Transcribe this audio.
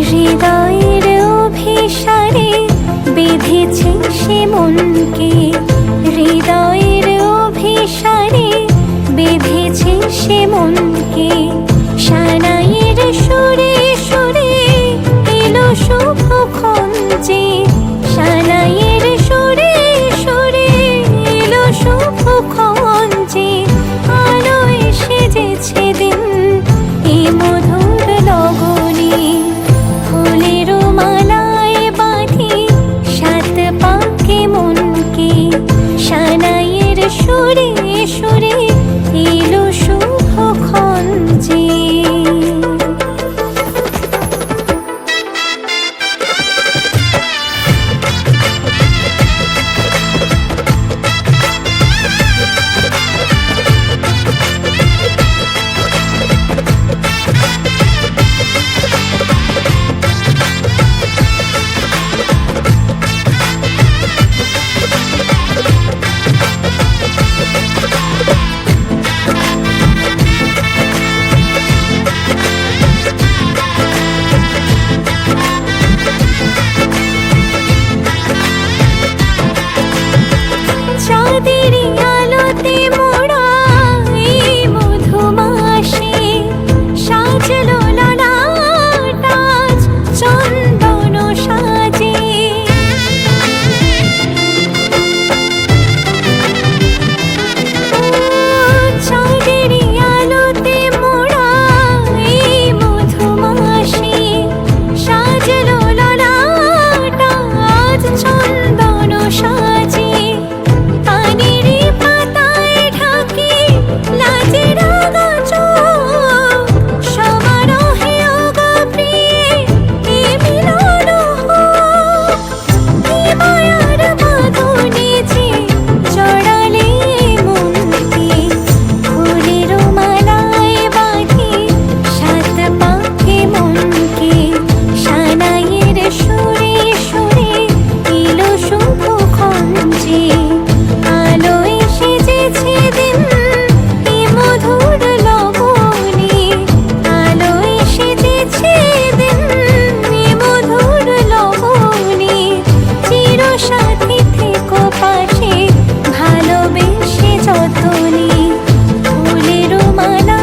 হৃদয়ের অভিসারে বেঁধেছে সে মনকে, হৃদয়ের অভিসারে বেঁধেছে সে মনকে। সানাইয়ের সুরে সুরে এলো শুভক্ষণ যে, সানাইয়ের সুরে সুরে এলো শুভক্ষণ যে। আলোয় সেজেছে দিন এ মধুর লগনে, ফুলের মালায় বাঁধি সাত পাকে মনকে। সানাইয়ের সুরে সুরে এলো শুভক্ষণ যে। চাঁদেরই আলোতে মোড়া এই মধুমাসে সাজলো ললাট আজ চন্দন সাজে। চাঁদেরই আলোতে মোড়া এই মধুমাসে সাজলো ললাট আজ চন্দন সাজে। পানির পাতায় ঢাকি লাজের গাছ, সমারোহে অগা প্রিয়ে এ মিলন হোক। কি মায়ার বাঁধনে যে জড়ালে মনকে, ফুলের মালায় বাঁধি সাত পাকে মনকে। সানাইয়ের সুরে সুরে এলো শুভক্ষণ যে, আলোয় সেজেছে দিন এ মধুর লগনে, আলোয় সেজেছে দিন এ মধুর লগনে। চিরসাথী থেকো পাশে ভালোবেসে যতনে, ফুলের মালা